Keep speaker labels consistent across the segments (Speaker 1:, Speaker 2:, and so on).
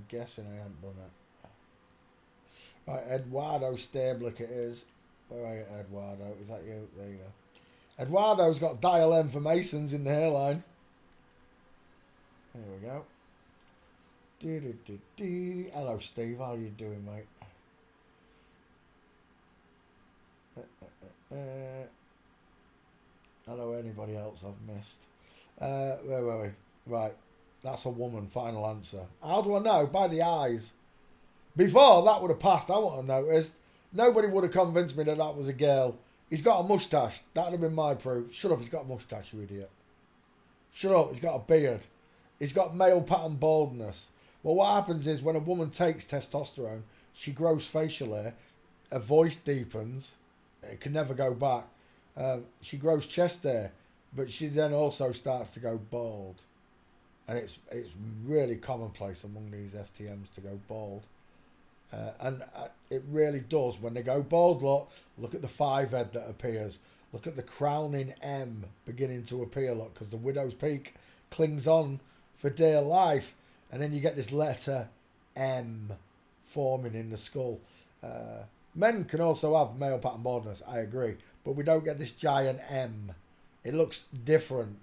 Speaker 1: guessing I haven't done it. Right, Eduardo Sterblitch it is. Where are you, Eduardo? Is that you? There you go. Eduardo's got dial M for Masons in the hairline. There we go. Hello, Steve. How you doing, mate? Hello, anybody else I've missed? Where were we? Right. That's a woman. Final answer. How do I know? By the eyes. Before, that would have passed. I wouldn't have noticed. Nobody would have convinced me that that was a girl. He's got a moustache. That would have been my proof. Shut up, he's got a moustache, you idiot. Shut up, he's got a beard. He's got male pattern baldness. Well, what happens is when a woman takes testosterone, she grows facial hair, her voice deepens, it can never go back. She grows chest hair, but she then also starts to go bald. And it's really commonplace among these FTMs to go bald. And it really does. When they go bald, look at the 5 head that appears. Look at the crowning M beginning to appear, look, because the widow's peak clings on for dear life. And then you get this letter M forming in the skull. Men can also have male pattern baldness, I agree. But we don't get this giant M. It looks different.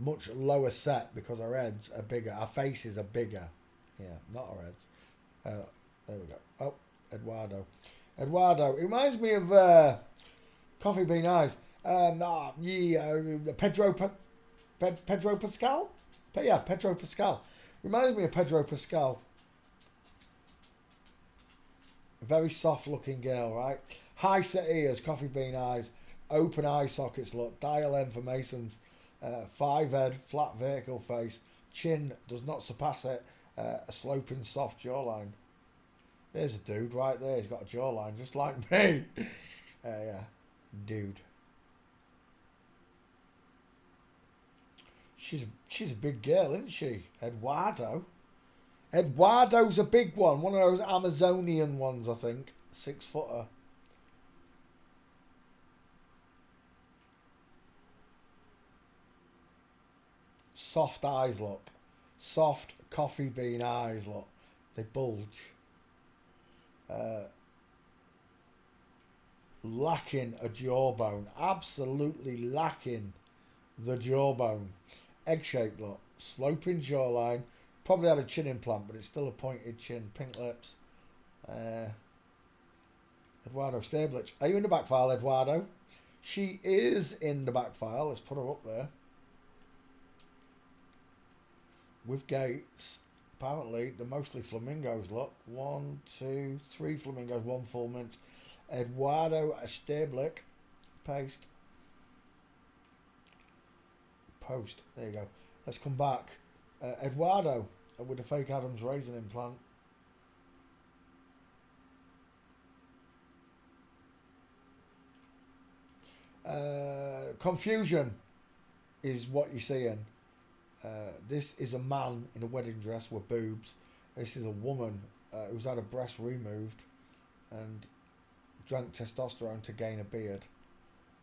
Speaker 1: Much lower set because our heads are bigger. Our faces are bigger. Yeah, not our heads. There we go. Oh, Eduardo. It reminds me of Coffee Bean Eyes. Pedro Pascal? Yeah, Pedro Pascal. Reminds me of Pedro Pascal. A very soft looking girl, right? High set ears, coffee bean eyes, open eye sockets, look, dial M for Masons, 5 head, flat vertical face, chin does not surpass it, a sloping soft jawline. There's a dude right there, he's got a jawline just like me. Yeah, dude. She's a big girl, isn't she? Eduardo's a big one of those Amazonian ones, I think. 6-footer. Soft eyes, look. Soft coffee bean eyes, look. They bulge. Lacking a jawbone. Absolutely lacking the jawbone. Egg-shaped, look. Sloping jawline. Probably had a chin implant, but it's still a pointed chin. Pink lips. Eduardo Sterblitch. Are you in the back file, Eduardo? She is in the back file. Let's put her up there. With gates. Apparently, they're mostly flamingos, look. 1, 2, 3 flamingos, 1 full mince. Eduardo Sterblitch. Paste. Post. There you go. Let's come back. Eduardo with a fake Adam's raisin implant. Confusion is what you're seeing. This is a man in a wedding dress with boobs. This is a woman who's had a breast removed and drank testosterone to gain a beard.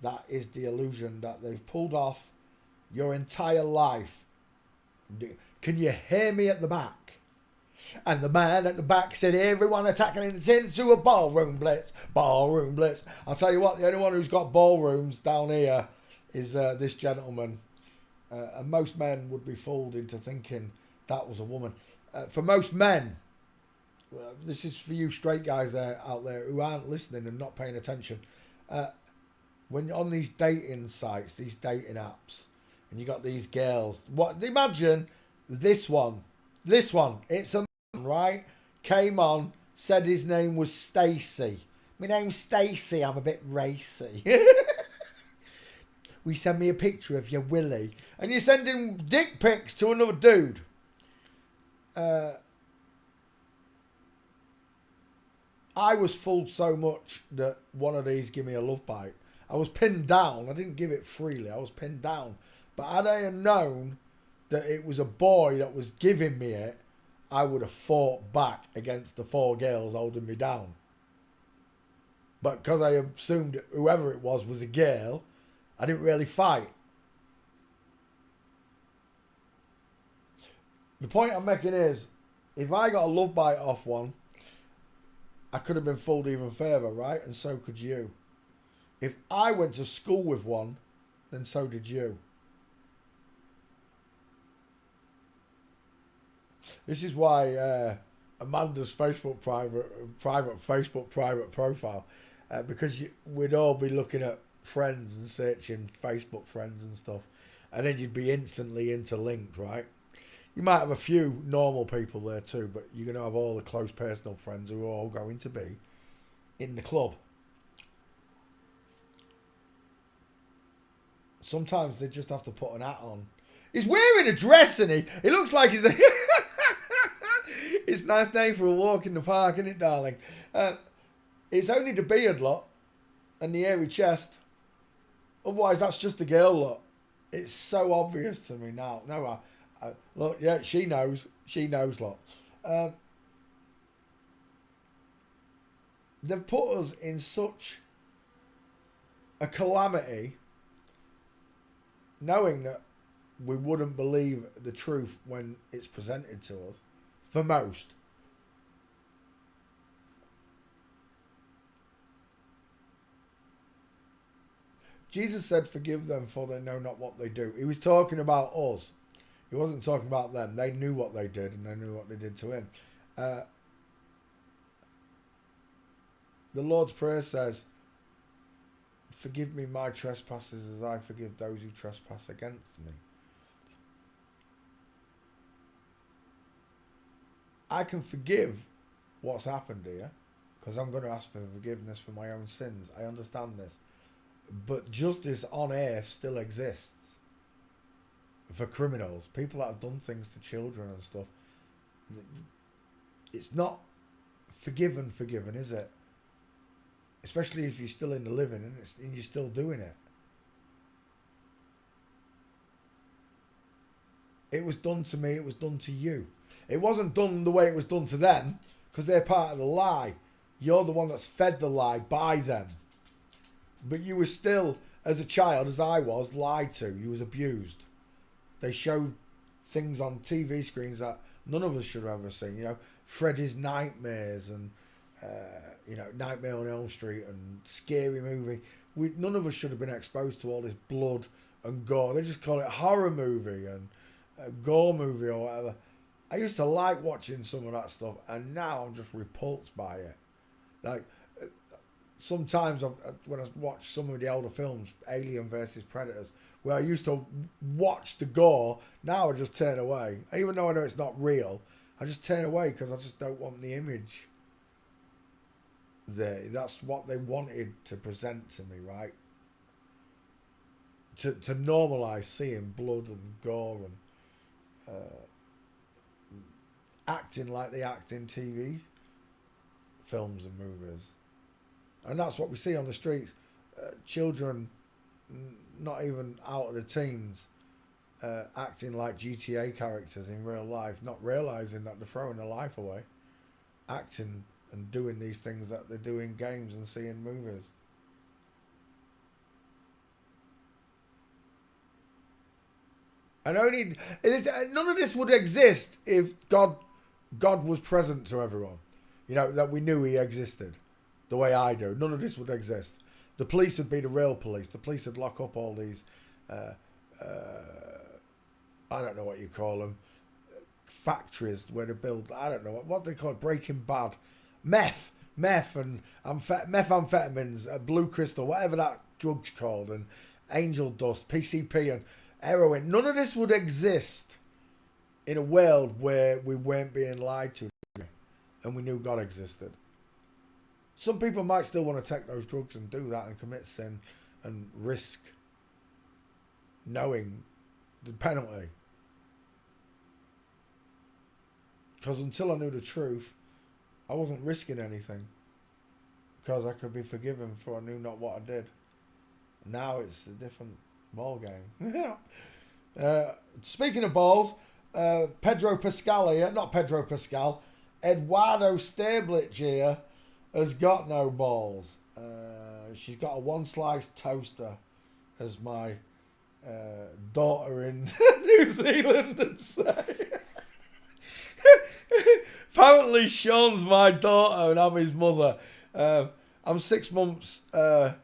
Speaker 1: That is the illusion that they've pulled off your entire life. Can you hear me at the back? And the man at the back said, everyone attacking into a ballroom blitz. Ballroom blitz. I'll tell you what, the only one who's got ballrooms down here is this gentleman. And most men would be fooled into thinking that was a woman. For most men, this is for you straight guys out there who aren't listening and not paying attention. When you're on these dating sites, these dating apps, and you got these girls. Imagine this one. It's a man, right? Came on, said his name was Stacy. My name's Stacy, I'm a bit racy. We send me a picture of your willy. And you're sending dick pics to another dude. I was fooled so much that one of these gave me a love bite. I was pinned down. I didn't give it freely. I was pinned down. But had I known that it was a boy that was giving me it, I would have fought back against the 4 girls holding me down. But because I assumed whoever it was a girl, I didn't really fight. The point I'm making is If I got a love bite off one, I could have been fooled even further, right? And so could you. If I went to school with one, then so did you. This is why Amanda's private Facebook private profile, because we'd all be looking at friends and searching Facebook friends and stuff, and then you'd be instantly interlinked, right? You might have a few normal people there too, but you're going to have all the close personal friends who are all going to be in the club. Sometimes they just have to put an hat on. He's wearing a dress, isn't he? It looks like he's... It's a nice name for a walk in the park, isn't it, darling? It's only the beard lot and the hairy chest. Otherwise, that's just a girl lot. It's so obvious to me now. No, look, yeah, she knows. She knows lot. They've put us in such a calamity, knowing that we wouldn't believe the truth when it's presented to us. For most. Jesus said, forgive them for they know not what they do. He was talking about us. He wasn't talking about them. They knew what they did and they knew what they did to him. The Lord's Prayer says, forgive me my trespasses as I forgive those who trespass against me. I can forgive what's happened here because I'm going to ask for forgiveness for my own sins. I understand this. But justice on earth still exists for criminals, people that have done things to children and stuff. It's not forgiven, is it? Especially if you're still in the living and you're still doing it. It was done to me, it was done to you. It wasn't done the way it was done to them because they're part of the lie. You're the one that's fed the lie by them. But you were still, as a child, as I was, lied to. You was abused. They showed things on TV screens that none of us should have ever seen. You know, Freddy's Nightmares and, Nightmare on Elm Street and Scary Movie. None of us should have been exposed to all this blood and gore. They just call it horror movie and gore movie or whatever. I used to like watching some of that stuff, and now I'm just repulsed by it. Like, sometimes when I watch some of the older films, Alien versus Predators, where I used to watch the gore, now I just turn away. Even though I know it's not real, I just turn away because I just don't want the image there. That's what they wanted to present to me, right? To normalise seeing blood and gore and acting like they act in TV films and movies. And that's what we see on the streets. Children, not even out of the teens, acting like GTA characters in real life, not realising that they're throwing their life away. Acting and doing these things that they do in games and see in movies. And none of this would exist if God was present to everyone. You know, that we knew he existed. The way I do. None of this would exist. The police would be the real police. The police would lock up all these, I don't know what you call them, factories where they build, I don't know, what they call it, Breaking Bad. Meth and methamphetamines, blue crystal, whatever that drug's called, and angel dust, PCP and heroin. None of this would exist in a world where we weren't being lied to and we knew God existed. Some people might still want to take those drugs and do that and commit sin and risk knowing the penalty. Because until I knew the truth, I wasn't risking anything. Because I could be forgiven for I knew not what I did. Now it's a different ball game. Speaking of balls, Eduardo Sterblitch here has got no balls. She's got a one slice toaster, as my daughter in New Zealand would say. Apparently Sean's my daughter and I'm his mother. I'm 6 months... no,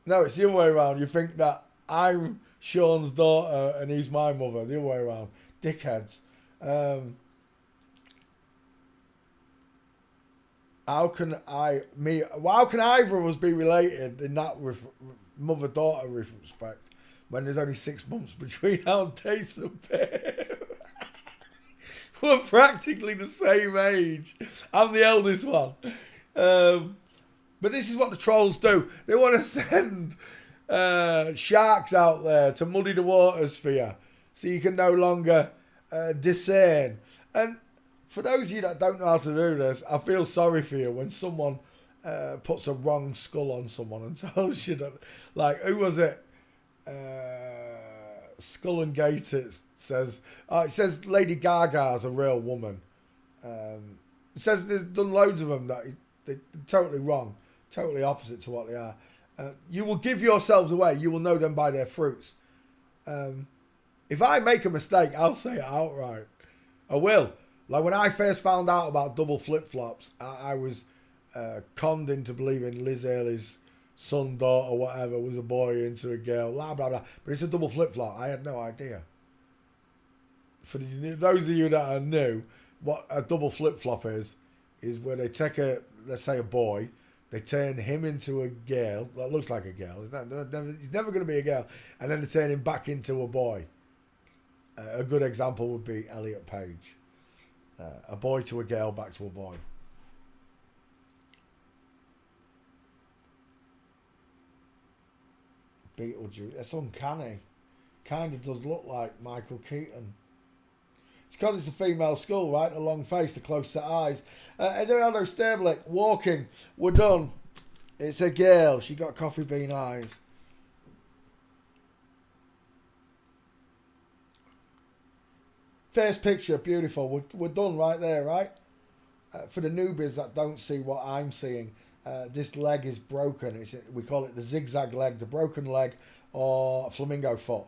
Speaker 1: it's the other way around. You think that I'm Sean's daughter and he's my mother. The other way around. Dickheads. How can either of us be related in that mother-daughter respect when there's only 6 months between our dates of birth? We're practically the same age. I'm the eldest one. But this is what the trolls do. They want to send sharks out there to muddy the waters for you so you can no longer discern. And for those of you that don't know how to do this, I feel sorry for you when someone puts a wrong skull on someone and tells you that, like, who was it? Skull and Gate, it says Lady Gaga's a real woman. It says there's done loads of them that they're totally wrong, totally opposite to what they are. You will give yourselves away. You will know them by their fruits. If I make a mistake, I'll say it outright. I will. Like when I first found out about double flip-flops, I was conned into believing Liz Haley's son, daughter, whatever, was a boy into a girl, blah, blah, blah. But it's a double flip-flop. I had no idea. For those of you that are new, what a double flip-flop is where they take let's say a boy, they turn him into a girl, that looks like a girl, he's never going to be a girl, and then they turn him back into a boy. A good example would be Elliot Page. A boy to a girl, back to a boy. Beetlejuice. It's uncanny. Kind of does look like Michael Keaton. It's because it's a female skull, right? The long face, the close set eyes. Eduardo Sterblitch, walking. We're done. It's a girl. She got coffee bean eyes. First picture, beautiful. We're done right there, right? For the newbies that don't see what I'm seeing, this leg is broken. We call it the zigzag leg, the broken leg, or a flamingo foot.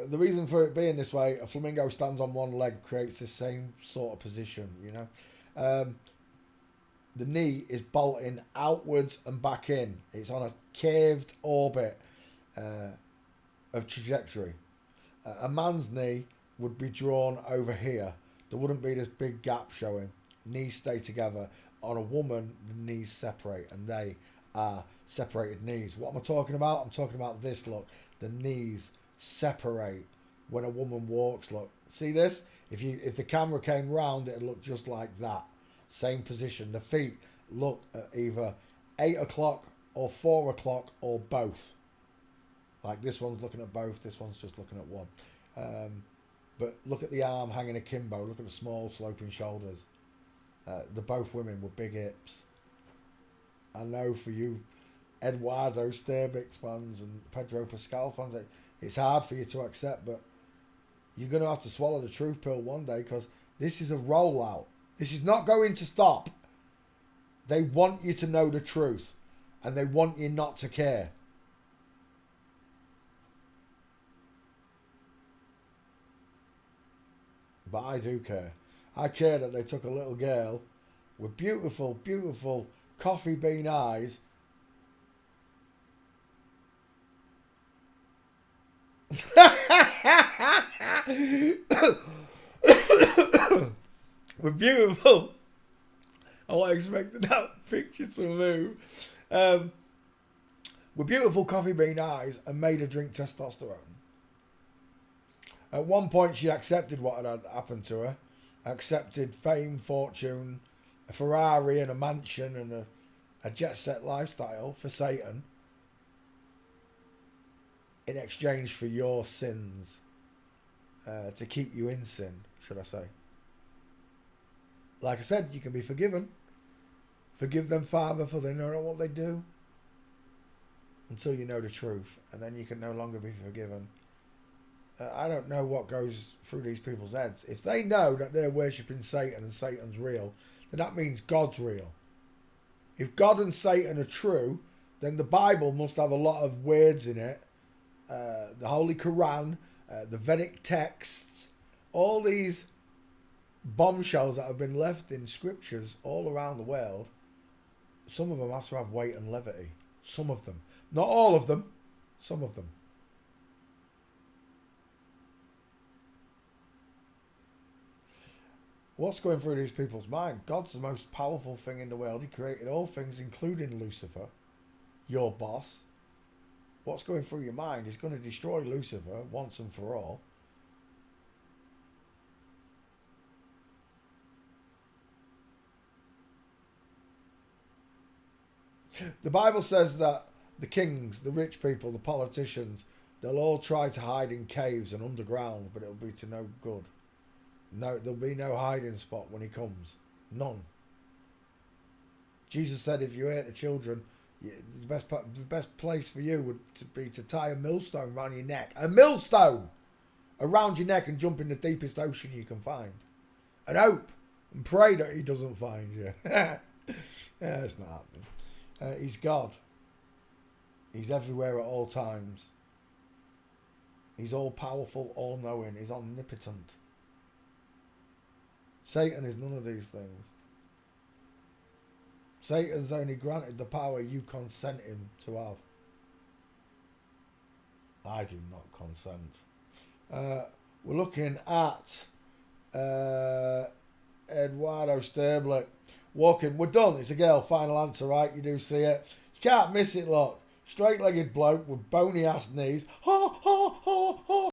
Speaker 1: The reason for it being this way, a flamingo stands on one leg, creates the same sort of position, you know. The knee is bolting outwards and back in. It's on a curved orbit of trajectory. A man's knee would be drawn over here. There wouldn't be this big gap showing. Knees stay together. On a woman, the knees separate, and they are separated knees. What am I talking about? I'm talking about this, look. The knees separate when a woman walks, look. See this? If the camera came round, it'd look just like that. Same position. The feet look at either 8 o'clock or 4 o'clock or both. Like this one's looking at both, this one's just looking at one. But look at the arm hanging akimbo. Look at the small sloping shoulders. They're both women with big hips. I know for you Eduardo Sterblitch fans and Pedro Pascal fans, it's hard for you to accept, but you're going to have to swallow the truth pill one day, because this is a rollout. This is not going to stop. They want you to know the truth, and they want you not to care. But I do care. I care that they took a little girl with beautiful, beautiful coffee bean eyes with beautiful. I wasn't expecting that picture to move. With beautiful coffee bean eyes, and made her drink testosterone. At one point, she accepted what had happened to her. Accepted fame, fortune, a Ferrari and a mansion and a jet-set lifestyle for Satan in exchange for your sins. To keep you in sin, should I say. Like I said, you can be forgiven. Forgive them, Father, for they know not what they do. Until you know the truth, and then you can no longer be forgiven. I don't know what goes through these people's heads. If they know that they're worshipping Satan and Satan's real, then that means God's real. If God and Satan are true, then the Bible must have a lot of words in it. The Holy Quran, the Vedic texts, all these bombshells that have been left in scriptures all around the world. Some of them have to have weight and levity. Some of them. Not all of them. Some of them. What's going through these people's mind? God's the most powerful thing in the world. He created all things, including Lucifer, your boss. What's going through your mind? He's going to destroy Lucifer once and for all. The Bible says that the kings, the rich people, the politicians, they'll all try to hide in caves and underground, but it'll be to no good. No, there'll be no hiding spot when he comes. None. Jesus said if you hate the children, the best place for you would be to tie a millstone around your neck. A millstone around your neck and jump in the deepest ocean you can find. And hope and pray that he doesn't find you. Yeah, it's not happening. He's God. He's everywhere at all times. He's all powerful, all knowing. He's omnipotent. Satan is none of these things. Satan's only granted the power you consent him to have. I do not consent. We're looking at Eduardo Sterblitch. Walking, we're done. It's a girl. Final answer, right? You do see it. You can't miss it, look. Straight-legged bloke with bony ass knees. Ha ha